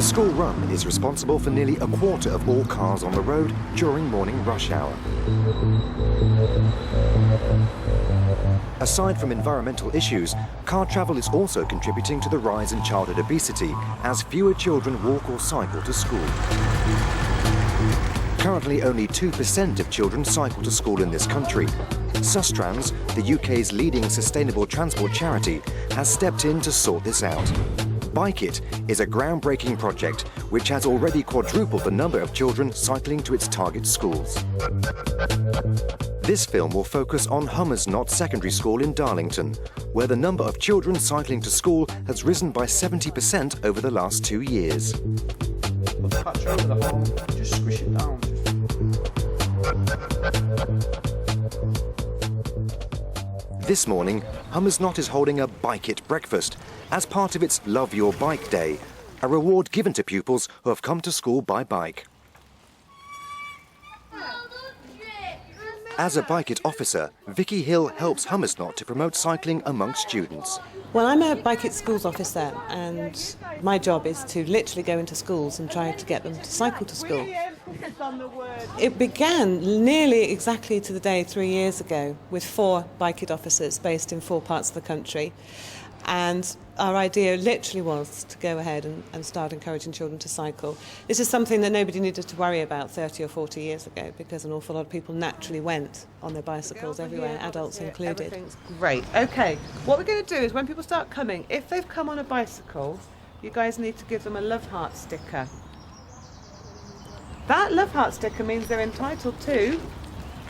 The school run is responsible for nearly a quarter of all cars on the road during morning rush hour. Aside from environmental issues, car travel is also contributing to the rise in childhood obesity as fewer children walk or cycle to school. Currently, only 2% of children cycle to school in this country. Sustrans, the UK's leading sustainable transport charity, has stepped in to sort this out. Bike It is a groundbreaking project which has already quadrupled the number of children cycling to its target schools. This film will focus on Hummersnott Secondary School in Darlington, where the number of children cycling to school has risen by 70% over the last 2 years. Patch over the hole, just squish it down. This morning, Hummersnott is holding a Bike It breakfast as part of its Love Your Bike Day, a reward given to pupils who have come to school by bike. As a Bike It officer, Vicky Hill helps Hummersnott to promote cycling amongst students. Well, I'm a Bike It schools officer, and my job is to literally go into schools and try to get them to cycle to school. It began nearly exactly to the day 3 years ago with 4 Bike It officers based in 4 parts of the country. And our idea literally was to go ahead and start encouraging children to cycle. This is something that nobody needed to worry about 30 or 40 years ago because an awful lot of people naturally went on their bicycles everywhere, adults included. Everything's great. OK, what we're going to do is when people start coming, if they've come on a bicycle, you guys need to give them a love heart sticker. That love heart sticker means they're entitled to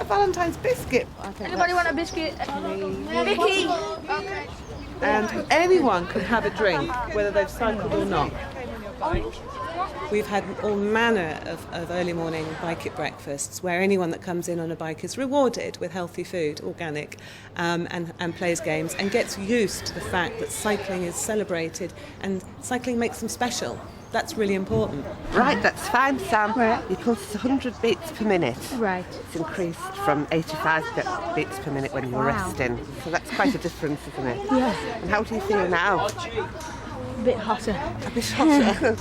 a Valentine's biscuit. Anybody want a biscuit? Vicky! Okay. And anyone can have a drink, whether they've cycled or not. We've had all manner of early morning Bike It breakfasts where anyone that comes in on a bike is rewarded with healthy food, organic, and plays games and gets used to the fact that cycling is celebrated and cycling makes them special. That's really important. Right, that's fine, Sam. Right. You pulse 100 beats per minute. Right. It's increased from 85 beats per minute when you were resting. So that's quite a difference, isn't it? Yeah. And how do you feel now? A bit hotter. A bit hotter.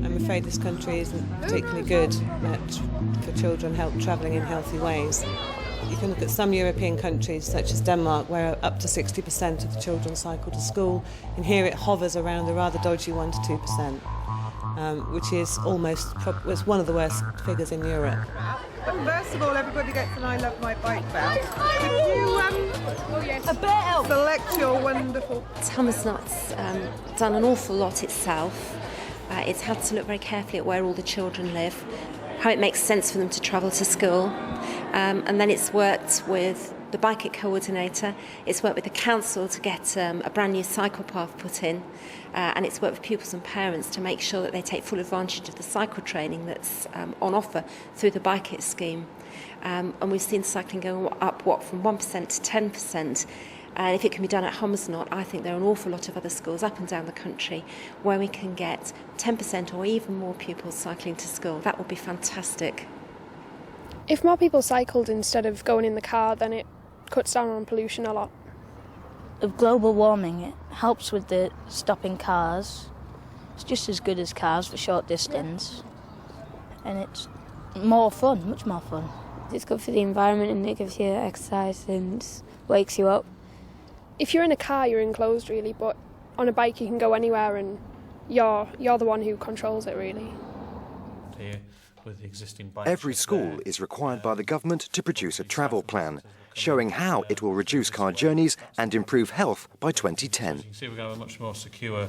I'm afraid this country isn't particularly good for children travelling in healthy ways. You can look at some European countries, such as Denmark, where up to 60% of the children cycle to school, and here it hovers around a rather dodgy 1 to 2%, which is it's one of the worst figures in Europe. First of all, everybody gets an I Love My Bike belt. Could you A bell! select your wonderful... Hummersnott's done an awful lot itself. It's had to look very carefully at where all the children live, how it makes sense for them to travel to school. And then it's worked with the Bike It coordinator, it's worked with the council to get a brand new cycle path put in, and it's worked with pupils and parents to make sure that they take full advantage of the cycle training that's on offer through the Bike It scheme. And we've seen cycling go up, from 1% to 10%. And if it can be done at Hummersnott, I think there are an awful lot of other schools up and down the country where we can get 10% or even more pupils cycling to school. That would be fantastic. If more people cycled instead of going in the car, then it cuts down on pollution a lot. Of global warming, it helps with the stopping cars. It's just as good as cars for short distance. And it's more fun, much more fun. It's good for the environment and it gives you exercise and wakes you up. If you're in a car, you're enclosed really, but on a bike you can go anywhere and you're the one who controls it really. Every school is required by the government to produce a travel plan, showing how it will reduce car journeys and improve health by 2010. You can see we're going to have a much more secure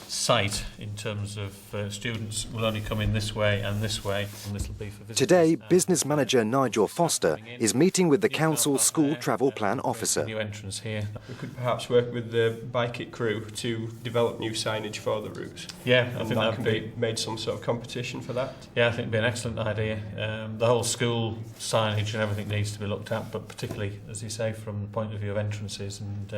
site in terms of students will only come in this way and this way. And this will be for visitors. Today, business manager Nigel Foster is meeting with the council's school travel plan officer. New entrance here. We could perhaps work with the Bike It crew to develop new signage for the routes. Yeah, I think that that can would be made some sort of competition for that. Yeah, I think it'd be an excellent idea. The whole school signage and everything needs to be looked at, but particularly, as you say, from the point of view of entrances and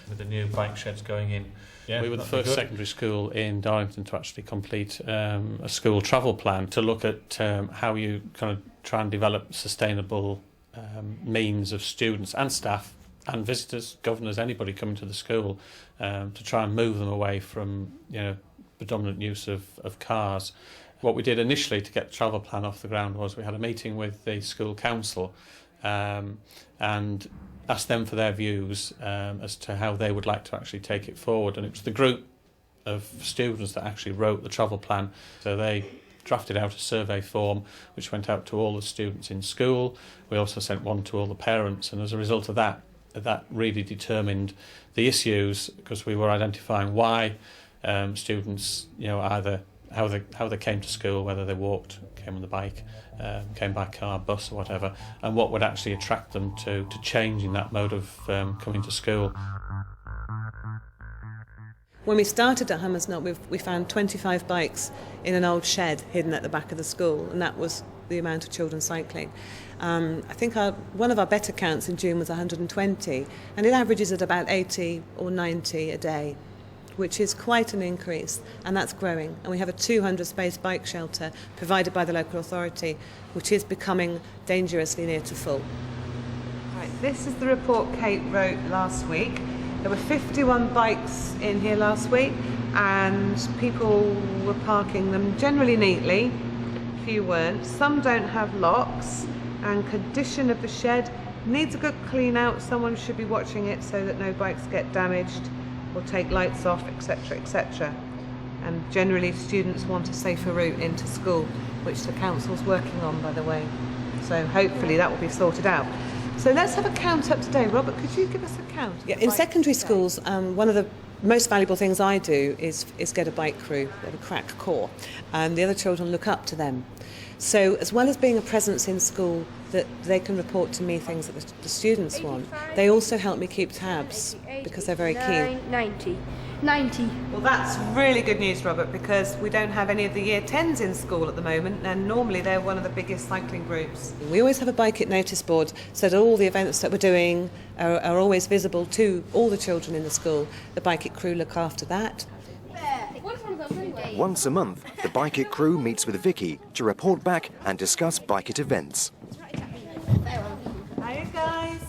with the new bike sheds going in. Yeah, we were the first secondary school in Darlington to actually complete a school travel plan to look at how you kind of try and develop sustainable means of students and staff and visitors, governors, anybody coming to the school, to try and move them away from, predominant use of cars. What we did initially to get the travel plan off the ground was we had a meeting with the school council and asked them for their views as to how they would like to actually take it forward. And it was the group of students that actually wrote the travel plan. So they drafted out a survey form which went out to all the students in school. We also sent one to all the parents, and as a result of that really determined the issues, because we were identifying why students, either how they came to school, whether they walked, came on the bike, came by car, bus or whatever, and what would actually attract them to changing that mode of coming to school. When we started at Hummersnott, we found 25 bikes in an old shed hidden at the back of the school, and that was the amount of children cycling. I think one of our better counts in June was 120, and it averages at about 80 or 90 a day, which is quite an increase, and that's growing. And we have a 200-space bike shelter provided by the local authority, which is becoming dangerously near to full. Right, this is the report Kate wrote last week. There were 51 bikes in here last week, and people were parking them generally neatly. Few weren't. Some don't have locks, and condition of the shed needs a good clean out. Someone should be watching it so that no bikes get damaged or take lights off, etc., etc. And generally students want a safer route into school, which the council's working on, by the way. So hopefully that will be sorted out. So let's have a count up today. Robert, could you give us a count? Yeah, in secondary schools, one of the most valuable things I do is get a bike crew. They have a crack core, and the other children look up to them. So as well as being a presence in school that they can report to me things that the students want, they also help me keep tabs because they're very keen. 90. Well, that's really good news, Robert, because we don't have any of the Year 10s in school at the moment, and normally they're one of the biggest cycling groups. We always have a Bike It notice board so that all the events that we're doing are always visible to all the children in the school. The Bike It crew look after that. Once a month, the Bike It crew meets with Vicky to report back and discuss Bike It events. Hiya, guys.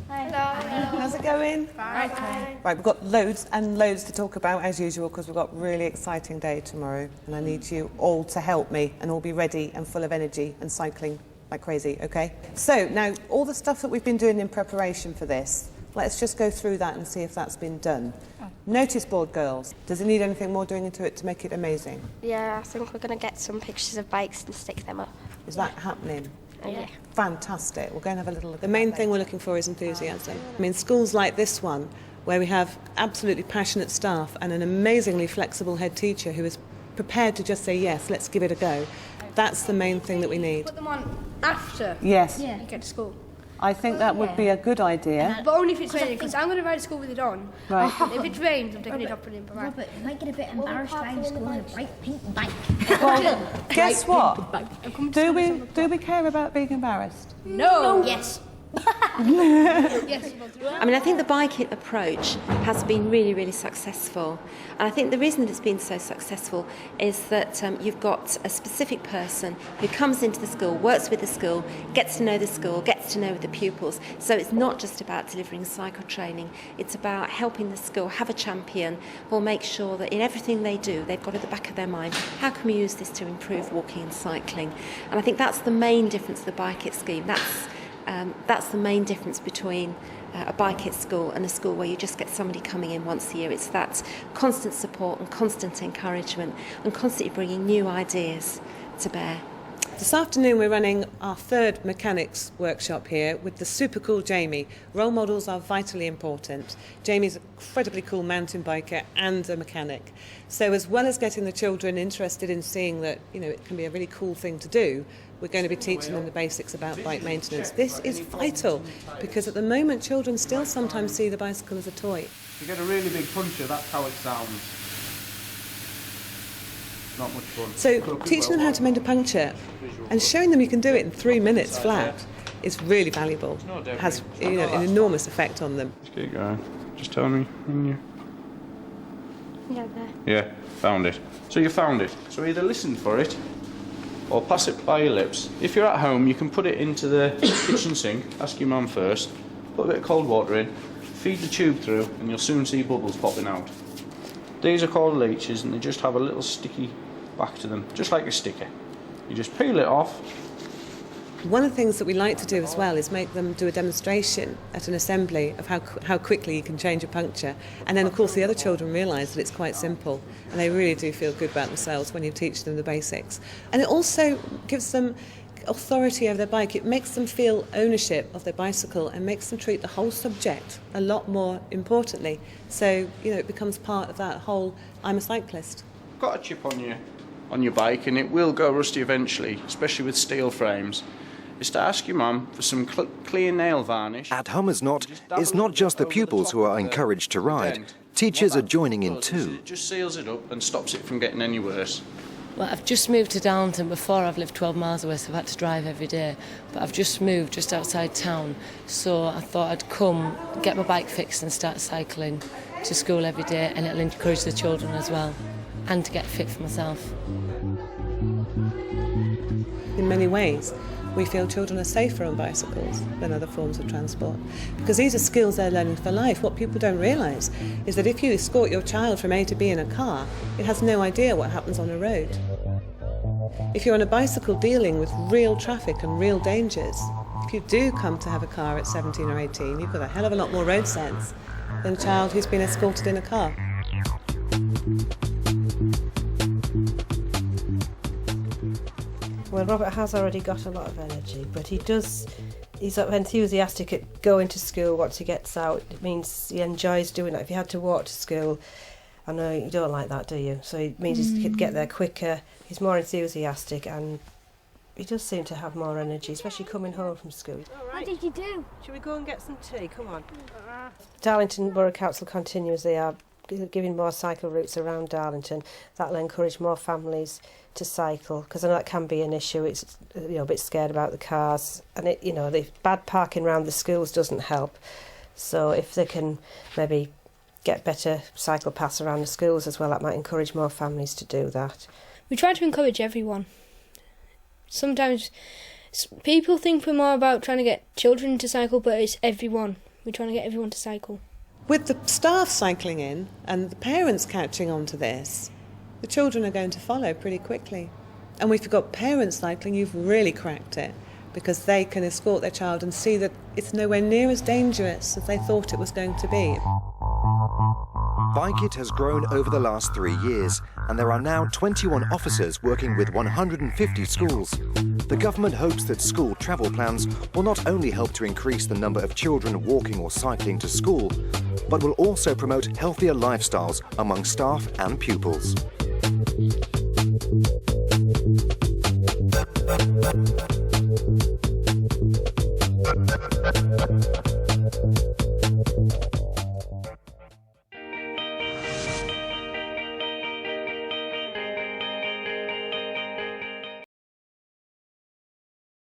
Hello. How's it going? Right. Right, we've got loads and loads to talk about as usual because we've got a really exciting day tomorrow, and I need you all to help me and all be ready and full of energy and cycling like crazy, okay? So now all the stuff that we've been doing in preparation for this, let's just go through that and see if that's been done. Notice board, girls. Does it need anything more doing into it to make it amazing? Yeah, I think we're going to get some pictures of bikes and stick them up. Is that happening? Yeah. Fantastic. We'll go and have a little look. The main thing we're looking for is enthusiasm. I mean, schools like this one, where we have absolutely passionate staff and an amazingly flexible head teacher who is prepared to just say, yes, let's give it a go. That's the main thing that we need. Put them on after Yes. you get to school. I think that would be a good idea. But only if it's raining, because I'm going to ride to school with it on. Right. If it rains, I'm taking it up and in. Robert, you might get a bit embarrassed riding to school on a bright pink bike. Well, guess what? Do we care about being embarrassed? No. Yes. Yes. I mean, I think the Bike It approach has been really, really successful. And I think the reason that it's been so successful is that you've got a specific person who comes into the school, works with the school, gets to know the school, gets to know the pupils. So it's not just about delivering cycle training, it's about helping the school have a champion who will make sure that in everything they do, they've got at the back of their mind, how can we use this to improve walking and cycling? And I think that's the main difference of the Bike It scheme. That's the main difference between a Bike It school and a school where you just get somebody coming in once a year. It's that constant support and constant encouragement and constantly bringing new ideas to bear. This afternoon we're running our third mechanics workshop here with the super cool Jamie. Role models are vitally important. Jamie's an incredibly cool mountain biker and a mechanic. So as well as getting the children interested in seeing that, it can be a really cool thing to do, we're going to be teaching them the basics about bike maintenance. This is vital because at the moment children still sometimes see the bicycle as a toy. You get a really big puncture, that's how it sounds. Not much fun. So teaching them how to mend a puncture and showing them you can do it in 3 minutes flat is really valuable. It has an enormous effect on them. Just keep going. Just tell me when you... Yeah, there. Yeah, found it. So you found it. So either listen for it or pass it by your lips. If you're at home, you can put it into the kitchen sink. Ask your mum first. put a bit of cold water in, feed the tube through, and you'll soon see bubbles popping out. These are called leeches, and they just have a little sticky back to them, just like a sticker. You just peel it off. One of the things that we like to do as well is make them do a demonstration at an assembly of how quickly you can change a puncture. And then, of course, the other children realise that it's quite simple, and they really do feel good about themselves when you teach them the basics. And it also gives them authority over their bike. It makes them feel ownership of their bicycle and makes them treat the whole subject a lot more importantly. So, it becomes part of that whole, I'm a cyclist. Got a chip on your bike, and it will go rusty eventually, especially with steel frames, is to ask your mum for some clear nail varnish. At Hummersnot, it's not just the pupils who are encouraged to ride. Teachers are joining in too. It just seals it up and stops it from getting any worse. Well, I've just moved to Darlington. Before I've lived 12 miles away, so I've had to drive every day. But I've just moved just outside town, so I thought I'd come, get my bike fixed and start cycling to school every day, and it'll encourage the children as well, and to get fit for myself. In many ways, we feel children are safer on bicycles than other forms of transport, because these are skills they're learning for life. What people don't realise is that if you escort your child from A to B in a car, it has no idea what happens on a road. If you're on a bicycle dealing with real traffic and real dangers, if you do come to have a car at 17 or 18, you've got a hell of a lot more road sense than a child who's been escorted in a car. Well, Robert has already got a lot of energy, but he's enthusiastic at going to school once he gets out. It means he enjoys doing it. If he had to walk to school, I know you don't like that, do you? So it means he could get there quicker, he's more enthusiastic, and he does seem to have more energy, especially coming home from school. What did you do? Shall we go and get some tea? Come on. Darlington Borough Council continues. They are giving more cycle routes around Darlington. That will encourage more families to cycle, because I know that can be an issue. It's a bit scared about the cars, and the bad parking around the schools doesn't help. So if they can maybe get better cycle paths around the schools as well, that might encourage more families to do that. We try to encourage everyone. Sometimes people think we're more about trying to get children to cycle, but it's everyone. We're trying to get everyone to cycle. With the staff cycling in and the parents catching on to this, the children are going to follow pretty quickly. And if you've got parents cycling, you've really cracked it, because they can escort their child and see that it's nowhere near as dangerous as they thought it was going to be. Bike It has grown over the last 3 years, and there are now 21 officers working with 150 schools. The government hopes that school travel plans will not only help to increase the number of children walking or cycling to school, but will also promote healthier lifestyles among staff and pupils.